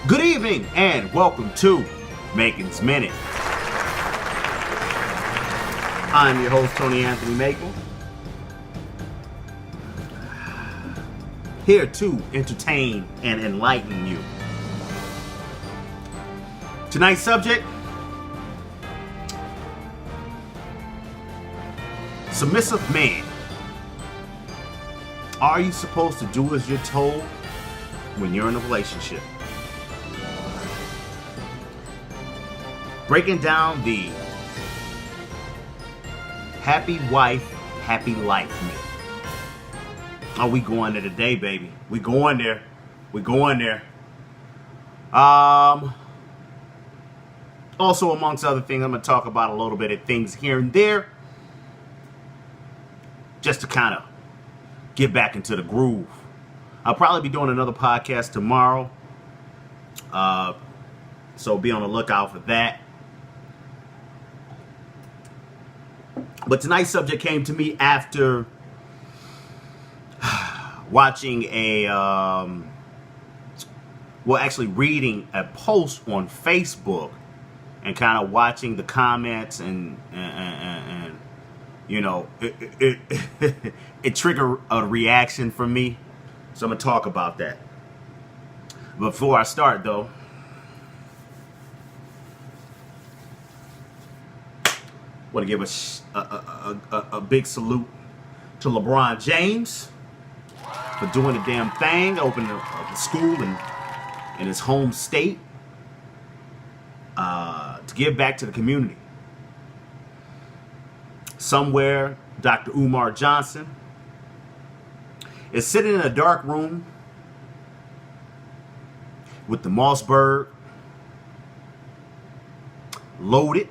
Good evening and welcome to Macon's Minute. I'm your host, Tony Anthony Macon, here to entertain and enlighten you. Tonight's subject: submissive man. Are you supposed to do as you're told when you're in a relationship? Breaking down the happy wife, happy life myth. Oh, we going there today, baby. We going there. We going there. Also, amongst other things, I'm going to talk about a little bit of things here and there, just to kind of get back into the groove. I'll probably be doing another podcast tomorrow, so be on the lookout for that. But tonight's subject came to me after watching reading a post on Facebook and kind of watching the comments and you know, it triggered a reaction from me. So I'm going to talk about that. Before I start, though, I want to give a big salute to LeBron James for doing the damn thing, opening the school in his home state to give back to the community. Somewhere, Dr. Umar Johnson is sitting in a dark room with the Mossberg loaded,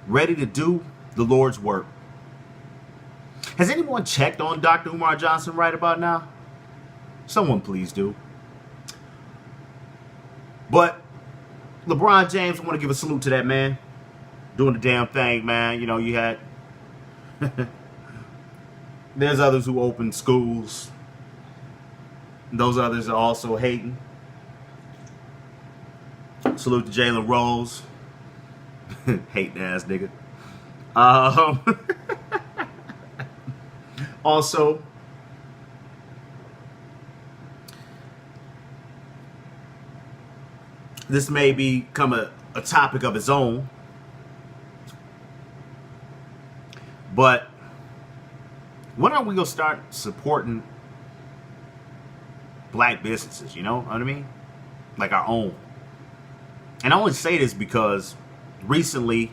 ready to do the Lord's work. Has anyone checked on Dr. Umar Johnson right about now? Someone please do. But LeBron James, I want to give a salute to that man. Doing the damn thing, man. You know, you had... There's others who open schools. Those others are also hating. Salute to Jalen Rose. Hating ass nigga. Also, this may become a topic of its own, but when are we gonna start supporting black businesses? You know what I mean? Like our own. And I only say this because recently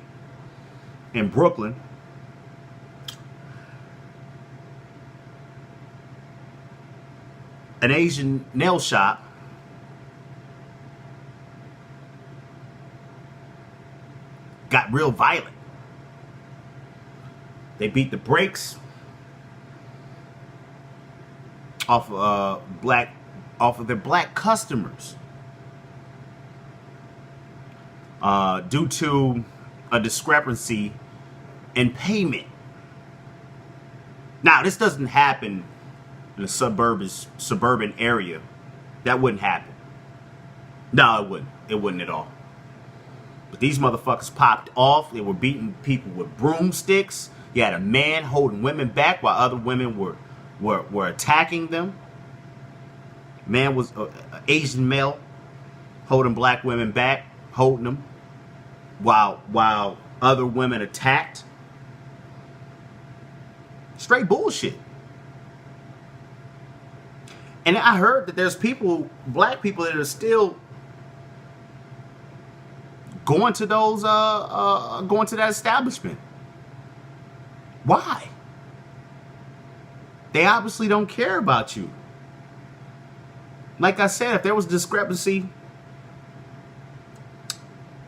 in Brooklyn, an Asian nail shop got real violent. They beat the brakes off of their black customers due to a discrepancy in payment. Now, this doesn't happen in a suburban area. That wouldn't happen. No, it wouldn't. It wouldn't at all. But these motherfuckers popped off. They were beating people with broomsticks. You had a man holding women back while other women were attacking them. Man was an Asian male holding black women back, holding them while other women attacked. Straight bullshit. And I heard that there's black people that are still going to that establishment. Why? They obviously don't care about you. Like I said, if there was discrepancy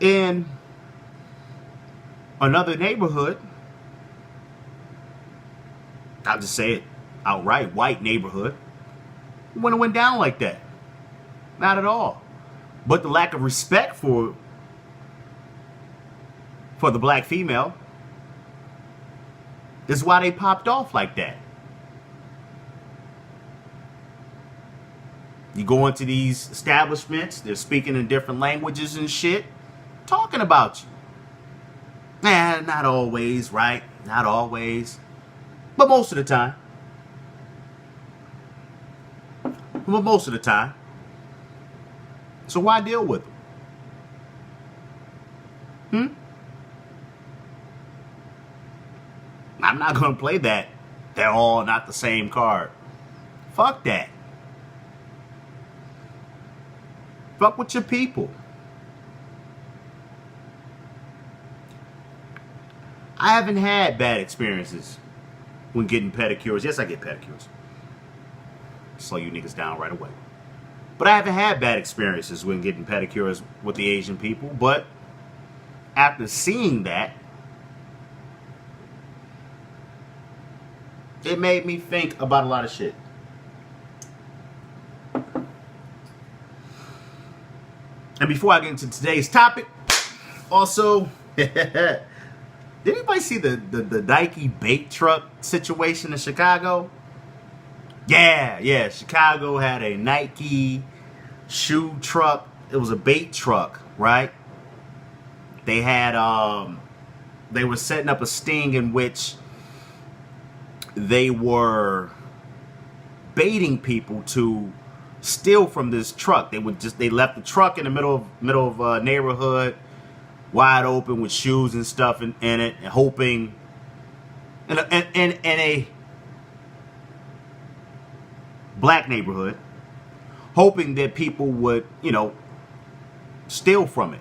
in another neighborhood, I'll just say it outright, white neighborhood, it wouldn't have went down like that. Not at all. But the lack of respect for the black female is why they popped off like that. You go into these establishments, they're speaking in different languages and shit, talking about you. Nah, not always, right? Not always. But most of the time. But most of the time. So why deal with them? I'm not going to play that. They're all not the same card. Fuck that. Fuck with your people. I haven't had bad experiences when getting pedicures. Yes, I get pedicures. Slow you niggas down right away. But I haven't had bad experiences when getting pedicures with the Asian people. But after seeing that, it made me think about a lot of shit. And before I get into today's topic, also, did anybody see the Nike bait truck situation in Chicago? Yeah, Chicago had a Nike shoe truck. It was a bait truck, right? They had, they were setting up a sting in which they were baiting people to steal from this truck. They left the truck in the middle of a neighborhood, wide open with shoes and stuff in it, and hoping in a black neighborhood, hoping that people would, steal from it.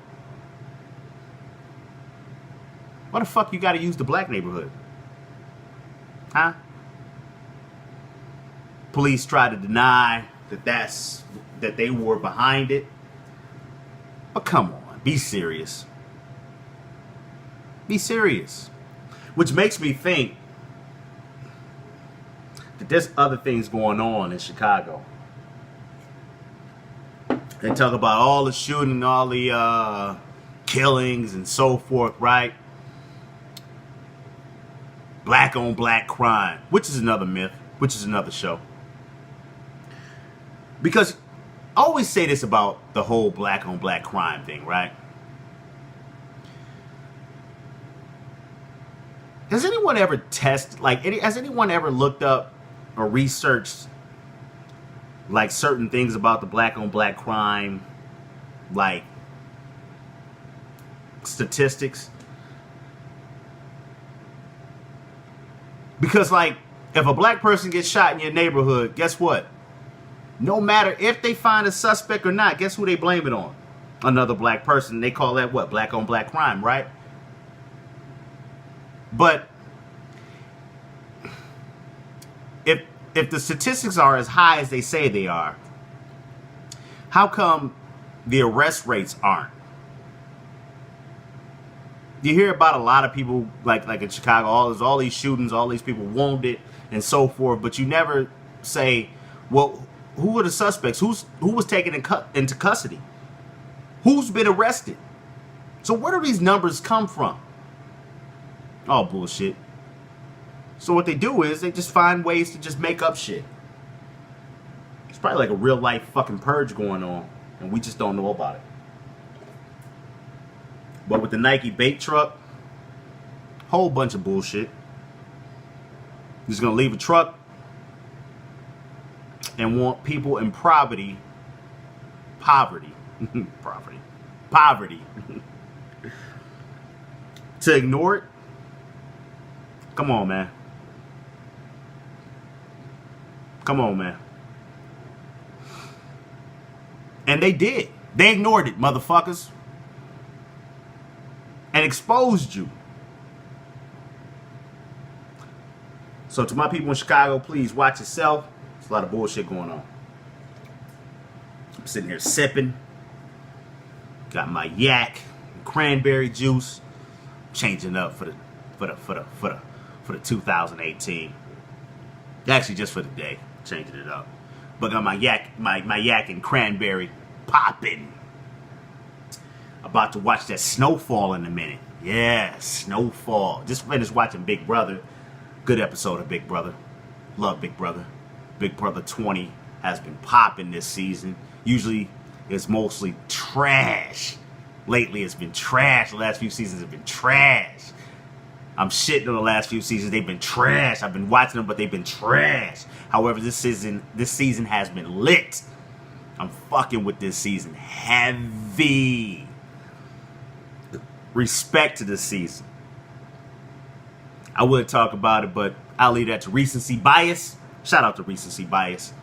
Why the fuck you got to use the black neighborhood? Huh? Police try to deny that they were behind it. But come on, be serious. Be serious. Which makes me think that there's other things going on in Chicago. They talk about all the shooting, all the killings and so forth, right? Black on black crime, which is another myth, which is another show. Because I always say this about the whole black on black crime thing, right? Has anyone ever has anyone ever looked up or researched like certain things about the black on black crime, like statistics? Because like if a black person gets shot in your neighborhood, guess what? No matter if they find a suspect or not, guess who they blame it on? Another black person. They call that what? Black on black crime, right? But if the statistics are as high as they say they are, how come the arrest rates aren't? You hear about a lot of people like in Chicago, all these shootings, all these people wounded and so forth, but you never say, well, who were the suspects? Who was taken into custody? Who's been arrested? So where do these numbers come from? Oh, bullshit. So what they do is they just find ways to just make up shit. It's probably like a real life fucking purge going on, and we just don't know about it. But with the Nike bait truck, whole bunch of bullshit. He's gonna leave a truck and want people in poverty to ignore it. Come on, man. And they did. They ignored it, motherfuckers. And exposed you. So to my people in Chicago, please watch yourself. There's a lot of bullshit going on. I'm sitting here sipping. Got my yak, cranberry juice. Changing up for the 2018. Actually, just for the day, changing it up. But got my yak and cranberry popping. About to watch that snowfall in a minute. Yeah, snowfall. Just finished watching Big Brother. Good episode of Big Brother. Love Big Brother. Big Brother 20. has been popping this season. Usually it's mostly trash. Lately it's been trash. The last few seasons have been trash. I'm shitting on the last few seasons. They've been trash. I've been watching them, but they've been trash. However, this season has been lit. I'm fucking with this season heavy. Respect to this season. I would talk about it, but I'll leave that to recency bias. Shout out to recency bias.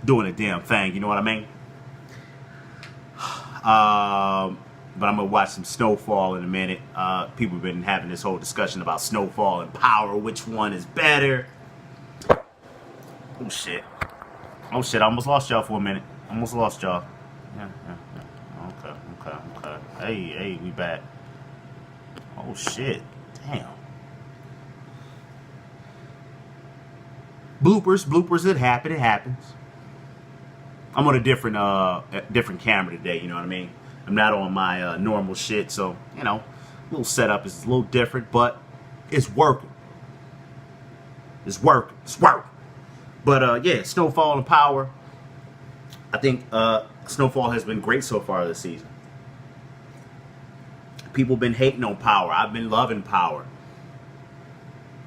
Doing a damn thing, you know what I mean? But I'm going to watch some Snowfall in a minute. People have been having this whole discussion about Snowfall and Power. Which one is better? Oh, shit. Oh, shit. I almost lost y'all for a minute. Almost lost y'all. Yeah. Okay. Hey, we back. Oh, shit. Damn. Bloopers. It happens. I'm on a different camera today, you know what I mean? I'm not on my normal shit, so, you know, little setup is a little different, but it's working. It's working. But, yeah, Snowfall and Power. I think Snowfall has been great so far this season. People been hating on Power. I've been loving Power.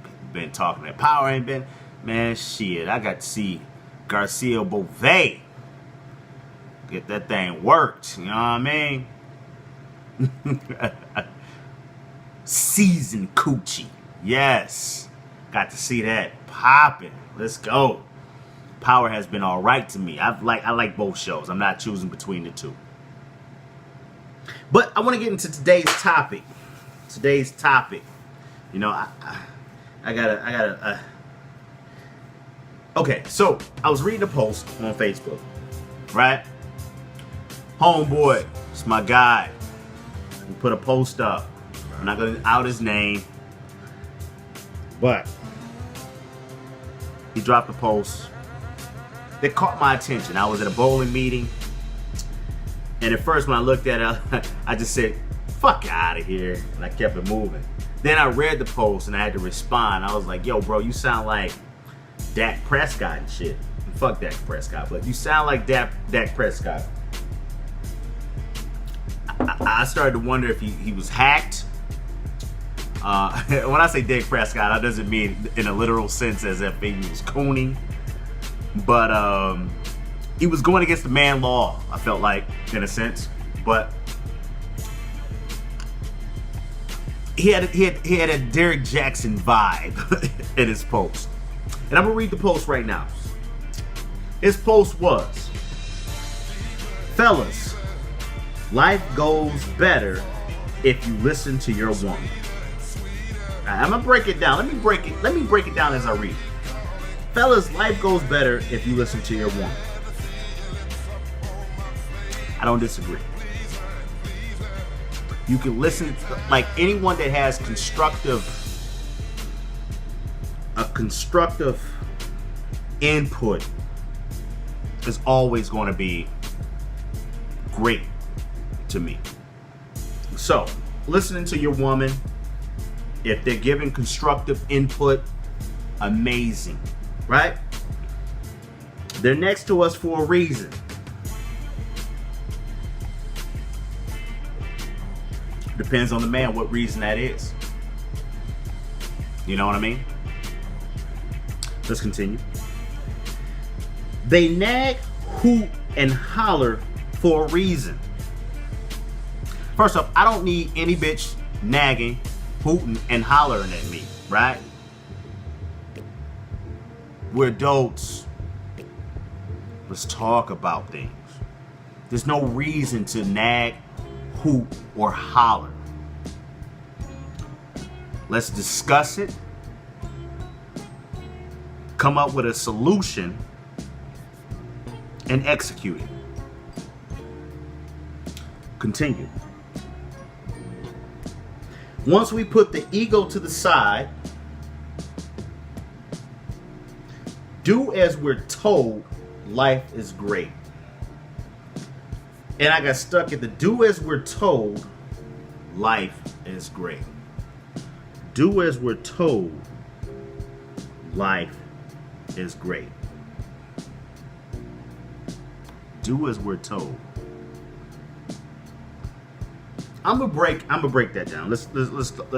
People been talking that Power ain't been... Man, shit, I got to see Garcia Bovee get that thing worked, you know what I mean? Seasoned coochie, yes. Got to see that popping. Let's go. Power has been all right to me. I like both shows. I'm not choosing between the two. But I want to get into today's topic. You know, I gotta. Okay, so I was reading a post on Facebook, right? Homeboy, it's my guy. He put a post up. I'm not gonna out his name, but he dropped a post that caught my attention. I was at a bowling meeting, and at first when I looked at it, I just said, "Fuck out of here," and I kept it moving. Then I read the post and I had to respond. I was like, "Yo, bro, you sound like Dak Prescott and shit." Fuck Dak Prescott, but you sound like Dak Prescott. I started to wonder if he was hacked. When I say Dak Prescott, that doesn't mean in a literal sense as if he was cooning. But he was going against the man law, I felt like, in a sense. But he had a Derrick Jackson vibe in his post. And I'm going to read the post right now. His post was, "Fellas, life goes better if you listen to your woman." Right, I'm going to break it down. Let me break it down as I read. Fellas, life goes better if you listen to your woman. I don't disagree. You can listen, like anyone that has constructive input is always going to be great to me. So, listening to your woman, if they're giving constructive input, amazing, right? They're next to us for a reason. Depends on the man what reason that is. You know what I mean? Let's continue. They nag, hoot, and holler for a reason. First off, I don't need any bitch nagging, hooting, and hollering at me, right? We're adults. Let's talk about things. There's no reason to nag, hoot, or holler. Let's discuss it. Come up with a solution and execute it. Continue. Once we put the ego to the side, do as we're told, life is great. And I got stuck at the do as we're told, life is great. Do as we're told, life is great. do as we're told. I'm gonna break that down. Let's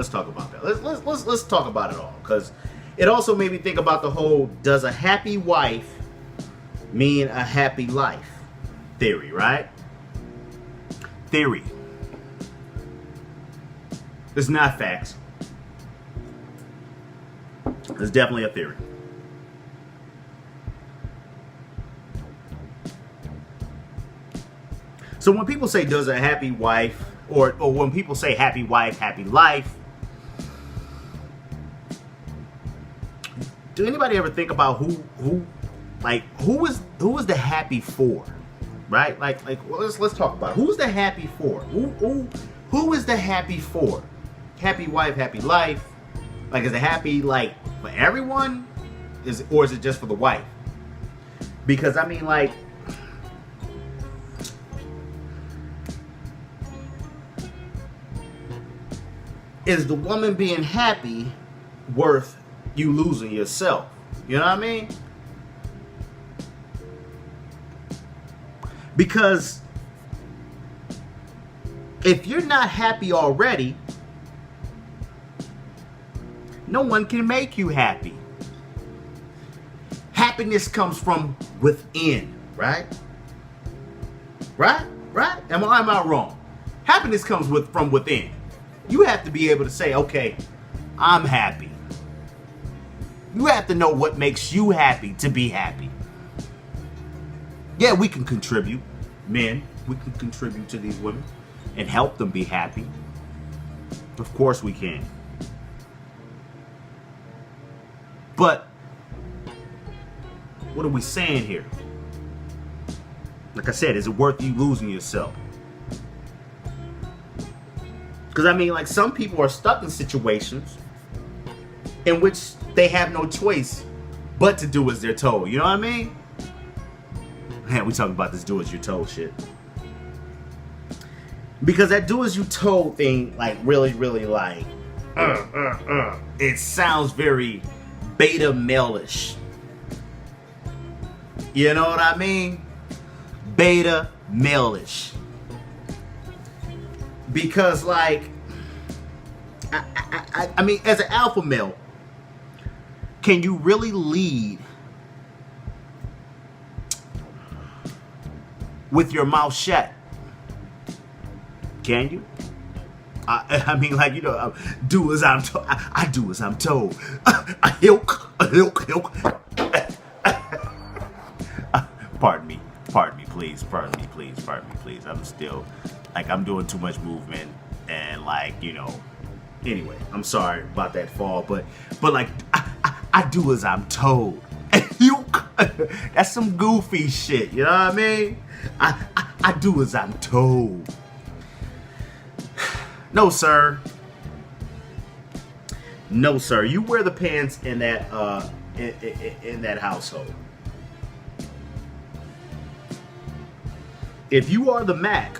talk about that. Let's talk about it all, because it also made me think about the whole does a happy wife mean a happy life theory, right? Theory. It's not facts. It's definitely a theory. So when people say does a happy wife, or when people say happy wife, happy life, do anybody ever think about who is the happy for? Right? Well, let's talk about it. Who's the happy for? Who is the happy for? Happy wife, happy life. Like, is it happy like for everyone? Or is it just for the wife? Because I mean, like, is the woman being happy worth you losing yourself? You know what I mean? Because if you're not happy already, no one can make you happy. Happiness comes from within, right? Right? Am I wrong? Happiness comes from within. You have to be able to say, okay, I'm happy. You have to know what makes you happy to be happy. Yeah, we can contribute. Men, we can contribute to these women and help them be happy. Of course we can. But what are we saying here? Like I said, is it worth you losing yourself? Because I mean, like, some people are stuck in situations in which they have no choice but to do as they're told. You know what I mean? Man, we talking about this do as you're told shit. Because that do as you told thing, like, really, like, it sounds very beta male-ish. You know what I mean? Beta male-ish. Because, like, I mean, as an alpha male, can you really lead with your mouth shut? Can you? I mean, like, you know, do as I'm told. I do as I'm told. Hilk. Pardon me, please. I'm still, like, I'm doing too much movement, and, like, you know. Anyway, I'm sorry about that fall, but like, I do as I'm told. That's some goofy shit, you know what I mean? I do as I'm told. No, sir. No, sir. You wear the pants in that in that household. If you are the Mac,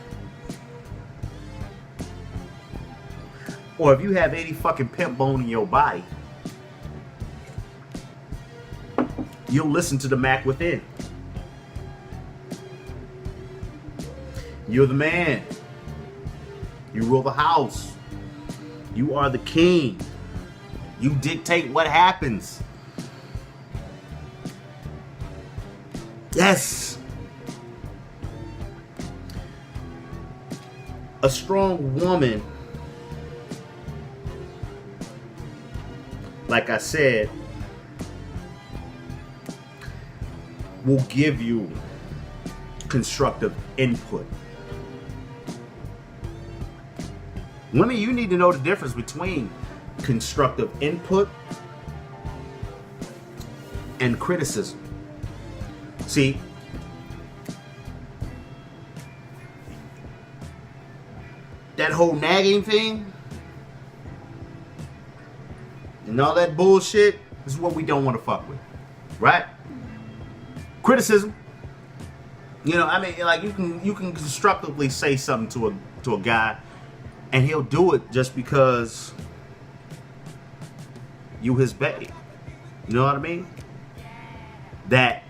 or if you have any fucking pimp bone in your body, you'll listen to the Mac within. You're the man. You rule the house. You are the king. You dictate what happens. Yes. A strong woman, like I said, will give you constructive input. Women, you need to know the difference between constructive input and criticism. See, that whole nagging thing and all that bullshit is what we don't want to fuck with, right? Criticism, you know, I mean, like, you can constructively say something to a guy, and he'll do it just because you his bae. You know what I mean? That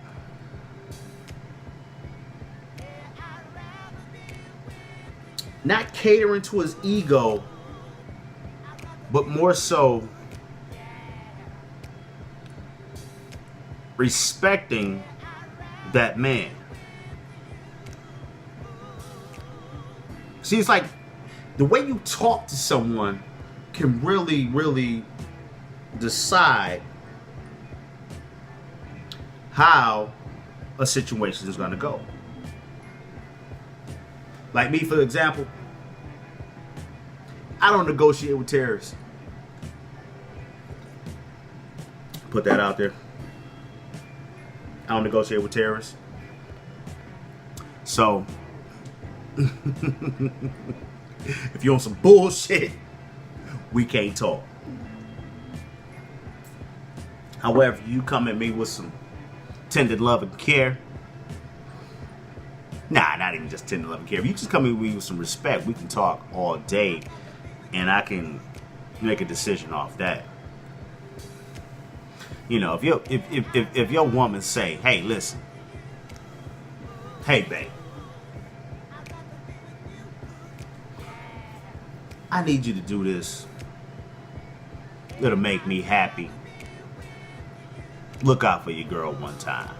not catering to his ego, but more so respecting that man. See, it's like the way you talk to someone can really, really decide how a situation is going to go. Like me, for example, I don't negotiate with terrorists. Put that out there. I don't negotiate with terrorists. So, if you're on some bullshit, we can't talk. However, you come at me with some tender love and care. Nah, not even just tender love and care. If you just come at me with some respect, we can talk all day, and I can make a decision off that. You know, if your woman say, "Hey, listen, hey, babe, I need you to do this. It'll make me happy. Look out for your girl one time."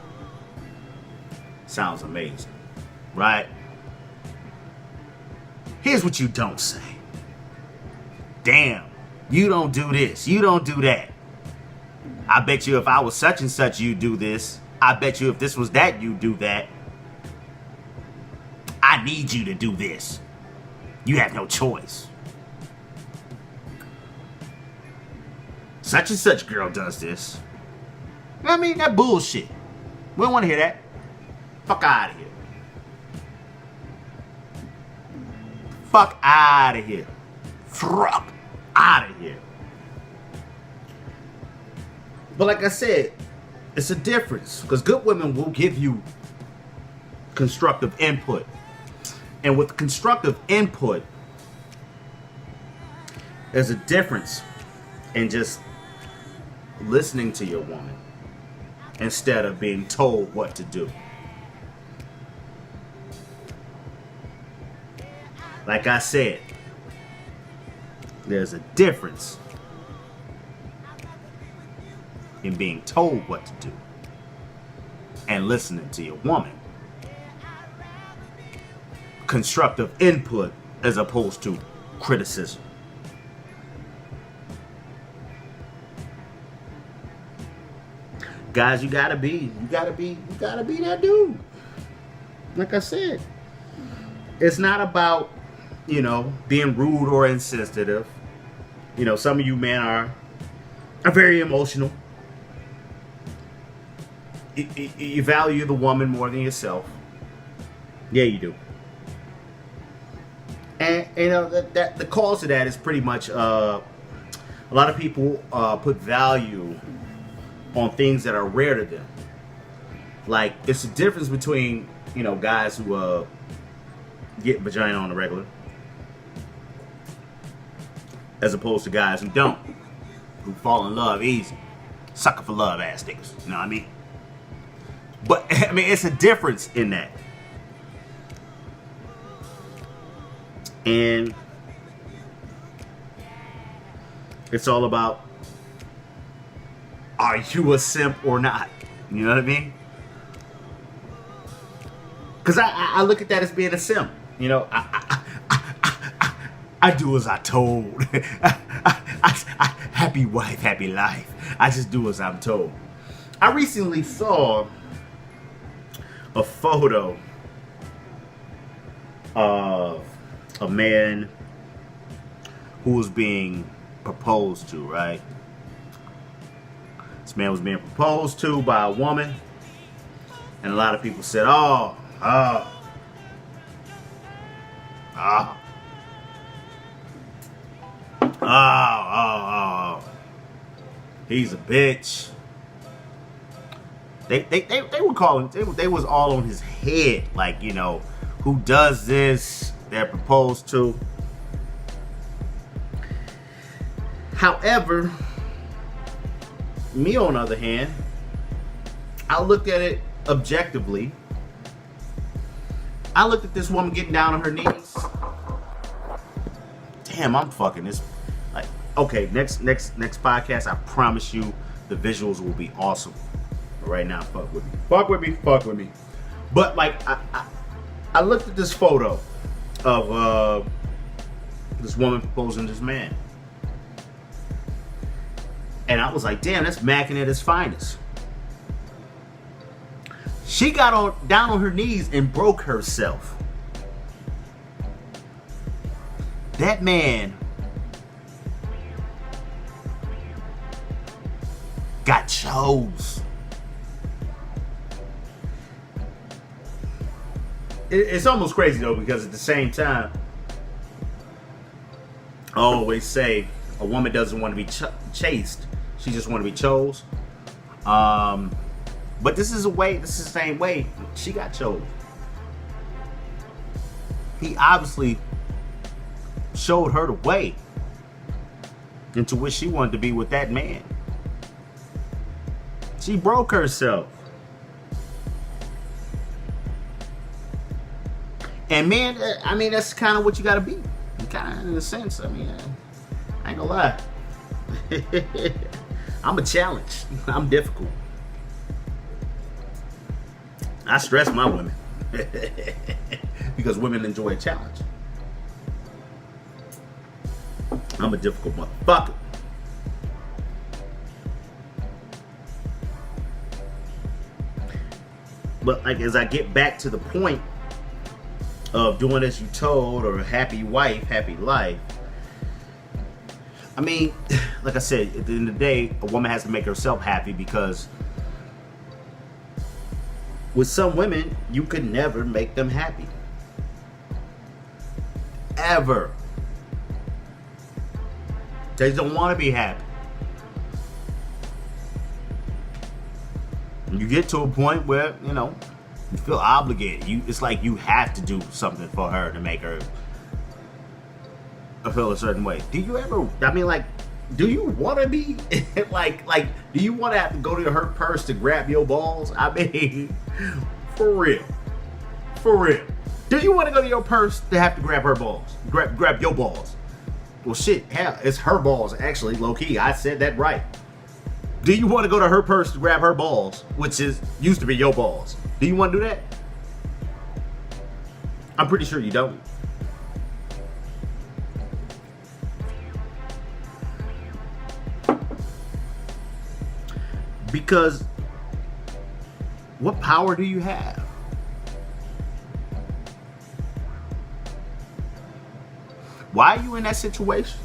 Sounds amazing, right? Here's what you don't say. Damn, you don't do this. You don't do that. I bet you if I was such and such, you'd do this. I bet you if this was that, you'd do that. I need you to do this. You have no choice. Such and such girl does this. I mean, that bullshit. We don't want to hear that. Fuck out of here. Fuck out of here. Fuck out of here. But like I said, it's a difference. Because good women will give you constructive input. And with constructive input, there's a difference in just listening to your woman instead of being told what to do. Like I said, there's a difference in being told what to do and listening to your woman. Constructive input as opposed to criticism. Guys, you gotta be that dude. Like I said, it's not about, being rude or insensitive. Some of you men are very emotional. You value the woman more than yourself. Yeah, you do. And that the cause of that is pretty much a lot of people put value on things that are rare to them. Like, it's a difference between guys who get vagina on the regular as opposed to guys who don't, who fall in love easy, sucker for love ass niggas. You know what I mean? But I mean, it's a difference in that. And it's all about, are you a simp or not? You know what I mean? Because I look at that as being a simp. I do as I told. Happy wife, happy life. I just do as I'm told. I recently saw a photo of a man who was being proposed to, right? This man was being proposed to by a woman, and a lot of people said, oh, he's a bitch. They were calling, they was all on his head, like, who does this? They're proposed to. However, me on the other hand, I looked at it objectively. I looked at this woman getting down on her knees damn, I'm fucking this. Like, okay, next podcast, I promise you, the visuals will be awesome. But right now, fuck with me. But like, I looked at this photo of this woman proposing this man, and I was like, damn, that's macking at its finest. She got down on her knees and broke herself. That man got chose. It's almost crazy though, because at the same time, I always say a woman doesn't want to be chased; she just want to be chose. But this is the same way she got chose. He obviously showed her the way into which she wanted to be with that man. She broke herself. And man, I mean, that's kind of what you gotta be. Kind of in a sense. I mean, I ain't gonna lie. I'm a challenge. I'm difficult. I stress my women because women enjoy a challenge. I'm a difficult motherfucker. But like, as I get back to the point of doing as you told, or a happy wife, happy life, I mean, like I said, at the end of the day, a woman has to make herself happy, because with some women, you could never make them happy. Ever. They don't want to be happy. You get to a point where, you know, you feel obligated. It's like you have to do something for her to make her feel a certain way. Do you ever, I mean, like, do you want to be, like, do you want to have to go to her purse to grab your balls? I mean, for real. Do you want to go to your purse to have to grab her balls? Grab your balls? Well, shit, hell, it's her balls, actually, low-key. I said that right. Do you want to go to her purse to grab her balls, which used to be your balls? Do you want to do that? I'm pretty sure you don't. Because what power do you have? Why are you in that situation?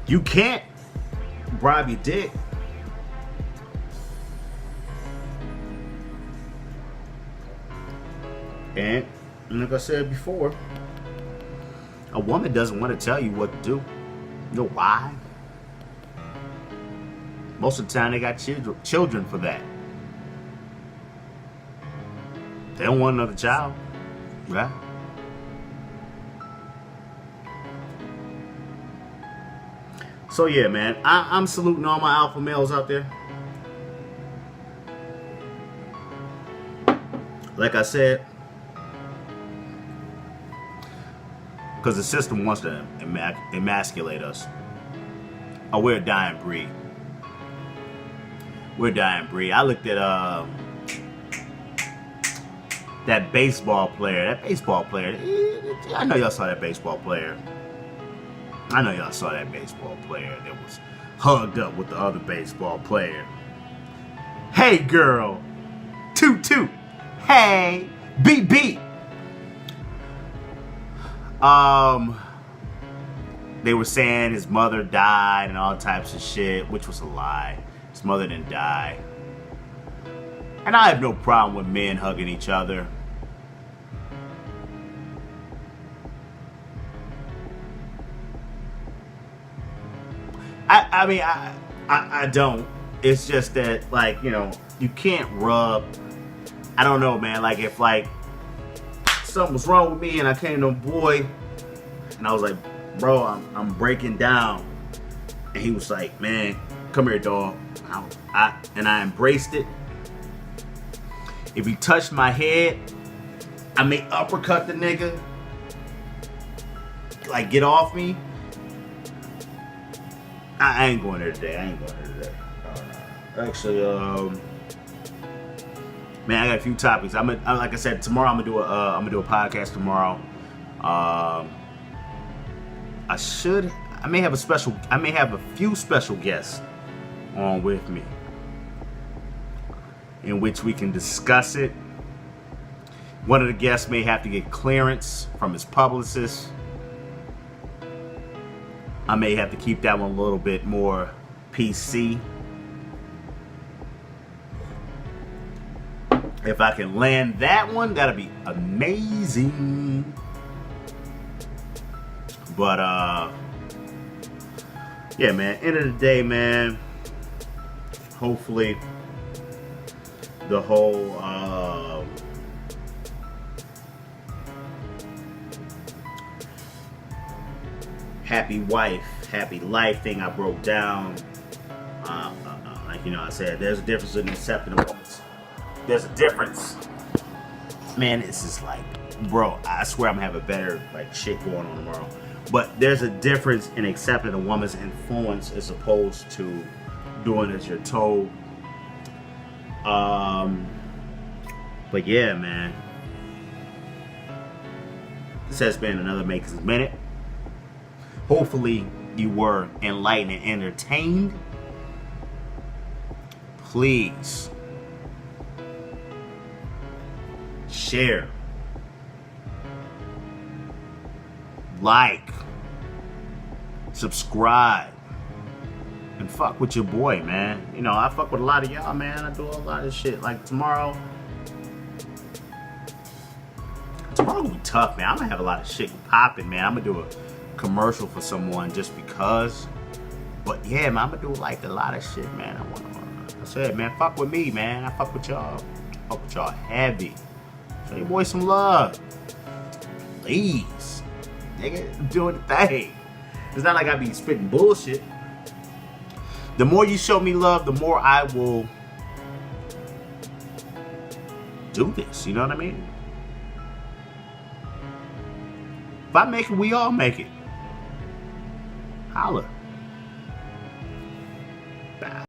You can't bribe your dick. And like I said before, a woman doesn't want to tell you what to do. You know why? Most of the time they got children for that. They don't want another child, right? So yeah, man, I'm saluting all my alpha males out there. Like I said, because the system wants to emasculate us. Oh, we're a dying breed. We're a dying breed. I looked at that baseball player. I know y'all saw that baseball player. That was hugged up with the other baseball player. Hey, girl. Toot toot. Hey, beep beep. They were saying his mother died and all types of shit, which was a lie. His mother didn't die. And I have no problem with men hugging each other. I mean, I don't. It's just that, like, you know, you can't rub. I don't know, man. Like, if, like, something was wrong with me and I came to a boy and I was like, bro, I'm breaking down. And he was like, man, come here, dog. And I embraced it. If he touched my head I may uppercut the nigga. Like, get off me. I ain't going there today. Actually, man, I got a few topics. Like I said, tomorrow I'm gonna do a podcast tomorrow. I may have a few special guests on with me, in which we can discuss it. One of the guests may have to get clearance from his publicist. I may have to keep that one a little bit more PC. If I can land that one, that'll be amazing. But yeah, man, end of the day, man, hopefully the whole happy wife, happy life thing I broke down. Like, you know, I said, there's a difference in accepting a woman's. There's a difference. Man, it's just like, bro, I swear I'm gonna have a better like shit going on tomorrow. But there's a difference in accepting a woman's influence as opposed to doing as you're told. But yeah, man, this has been another Maker's Minute. Hopefully you were enlightened and entertained. Please share, like, subscribe, and fuck with your boy, man. You know, I fuck with a lot of y'all, man. I do a lot of shit. Like tomorrow gonna be tough, man. I'm gonna have a lot of shit popping, man. I'm gonna do a commercial for someone just because. But yeah, man, I'm gonna do like a lot of shit, man. I said, man, fuck with me, man. I fuck with y'all. I fuck with y'all heavy. Show your boy some love. Please. Nigga, I'm doing the thing. It's not like I be spitting bullshit. The more you show me love, the more I will do this. You know what I mean? If I make it, we all make it. Holla.